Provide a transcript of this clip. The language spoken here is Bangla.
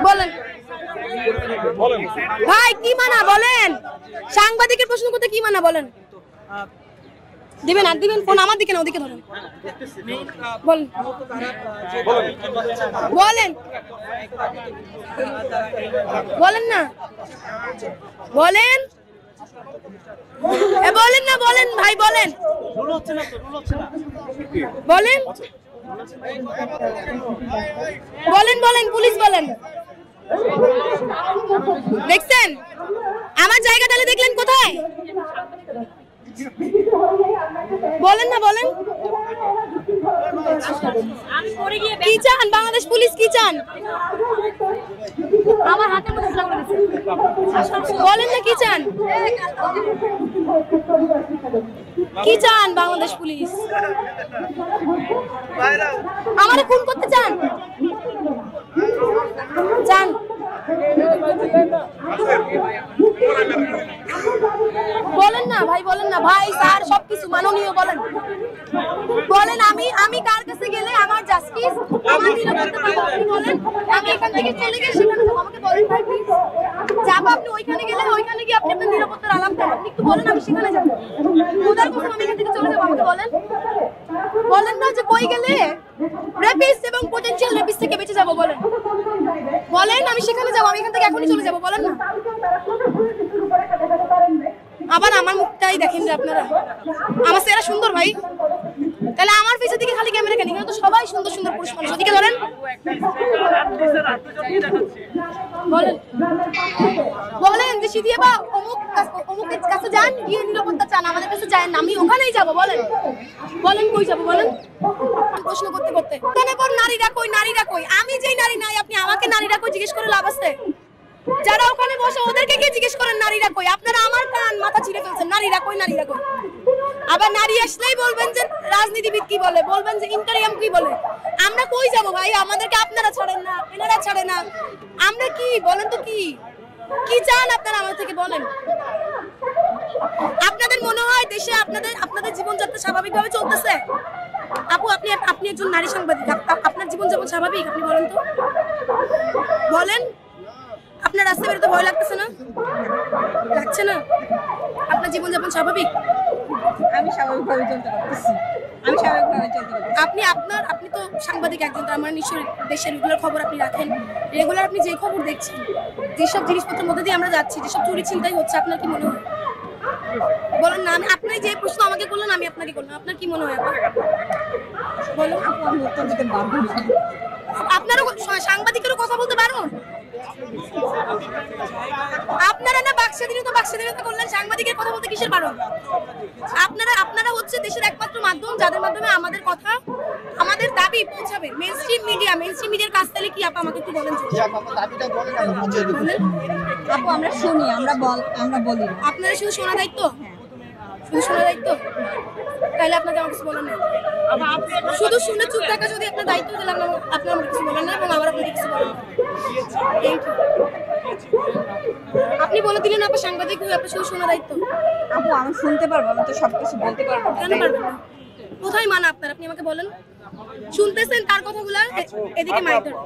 বলেন ভাই কি মানা বলেন, সাংবাদিকের প্রশ্ন করতে কি মানা বলেন। দিবেন আর দিবেন, ফোন আমার দিকে না ওদিকে ধরেন। বলেন বলেন বলেন না বলেন বলেন না বলেন ভাই বলেন বলেন বলেন বলেন পুলিশ বলেন। দেখছেন আমার জায়গা তাহলে দেখলেন কোথায়? বলেন না বলেন কি চান, বাংলাদেশ পুলিশ কি চান? আমার হাতে বলেন না কি চান, কি চান বাংলাদেশ পুলিশ? আমারে খুন করতে চান? চান বলেন না ভাই, বলেন না ভাই, স্যার সবকিছু মাননীয় বলেন। বলেন আমি কার কাছে গেলে আমার জাস্টিস আমার নিরাপত্তা পাবো আপনি বলেন। আমি এখান থেকে চলে গেলে সেখানে যাবো, আমাকে বলেন ভাই প্লিজ। যাবো আপনি ওইখানে গেলে ওইখানে গিয়ে আপনি আপনার নিরাপত্তার আলাপ দেন, আপনি একটু বলেন আমি সেখানে যাবো। উদার কথা আমি এখান থেকে চলে যাবো, আমাকে বলেন। বলেন না যে কই গেলে রেপিস্ট এবং পটেনশিয়াল রেপিস্ট থেকে বেঁচে যাবো বলেন। বলেন আমি সেখানে যাবো, আমি এখান থেকে এখনই চলে যাবো বলেন না। আবার আমার মুখটাই দেখেন যে আপনারা, আমার চেহারা সুন্দর ভাই, তাহলে আমার পিছের দিকে খালি ক্যামেরা কেন? এখানে তো সবাই সুন্দর সুন্দর পুরুষ মানুষ, ওদিকে ধরেন। বলেন বলেন যে সিদিয়া বা অমুকের কাছে যান, গিয়ে নিরাপত্তা চান, আমাদের কাছে যায় না, আমি ওখানেই যাবো বলেন। বলেন কই যাবো বলেন। প্রশ্ন করতে করতে ওখানে পর নারীরা কই, নারীরা কই? আমি যেই নারী নাই আপনি আমাকে নারীরা কই জিজ্ঞেস করে লাভ আছে? যারা ওখানে বসে ওদেরকে গিয়ে জিজ্ঞেস করেন নারীরা কই। আপনারা আমার কান মাথা ছিঁড়ে ফেলছেন, নারীরা কই নারীরা কই। আবার নারী আসলেই বলবেন যে রাজনীতিবিদ কি বলে, বলবেন যে ইন্টারিয়াম কি বলে। আমরা কই যাব ভাই? আমাদেরকে আপনারা ছাড়েন না, এনারা ছাড়ে না, আমরা কি বলেন তো কি কি চান আপনারা আমার থেকে বলেন। আপনাদের মনে হয় দেশে আপনাদের জীবনযাত্রা স্বাভাবিকভাবে চলতেছে? আপু আপনি একজন নারী সাংবাদিক, আপনার জীবনযাপন স্বাভাবিক? আপনি বলেন তো বলেন। আপনার রাস্তায় বেরোতে ভয় লাগতেছে না? লাগছে না? আপনার জীবনযাপন স্বাভাবিক? আমি স্বাভাবিকভাবে চলতে পারতেছি, আমি স্বাভাবিকভাবে চলতে পারতেছি। আপনি তো সাংবাদিক একজন, তার মানে নিশ্চয়ই দেশের রেগুলার খবর আপনি রাখেন। রেগুলার আপনি যে খবর দেখছেন, যেসব জিনিসপত্রের মধ্যে দিয়ে আমরা যাচ্ছি, যেসব চুরি ছিনতাই হচ্ছে, আপনার কি মনে হয়? বলেন না। আপনি যে প্রশ্ন আমাকে করলেন আমি আপনাকে করলাম, আপনার কি মনে হয়? বলুন। আমি উত্তর দিতে বাধ্য। আপনারও সাংবাদিকেরও কথা বলতে পারুন? আপনারা না বাকস্বাধীনতা করলেন, সাংবাদিকের কথা বলতে কিসের বারণ? আপনারা হচ্ছে দেশের একমাত্র মাধ্যম যাদের মাধ্যমে আমাদের কথা, আমাদের দাবি পৌঁছাবে মেইনস্ট্রিম মিডিয়ার কাছ থেকে। কি আপা আমাকে একটু বলেন। আপু আমরা শুনি, আমরা বলি। আপনারা শুধু শোনা দায়িত্ব, শুধু শোনা দায়িত্ব, তাহলে আপনাকে আমার কিছু বলেন না। শুধু শুনে চুপ থাকা যদি আপনার দায়িত্ব, তাহলে আপনার আমার কিছু বলেন না এবং আমার আপনাকে কিছু বলেন না। আপনি বলে দিলেন আপনি সাংবাদিক হয়ে আপনার শুধু শোনা দায়িত্ব। আপু আমি শুনতে পারবো, আমি তো সবকিছু বলতে পারবো না। কেন পারবেন না? কোথায় মানা আপনার? আপনি আমাকে বলেন। শুনতেছেন তার কথাগুলো, এদিকে মাইক ধরে।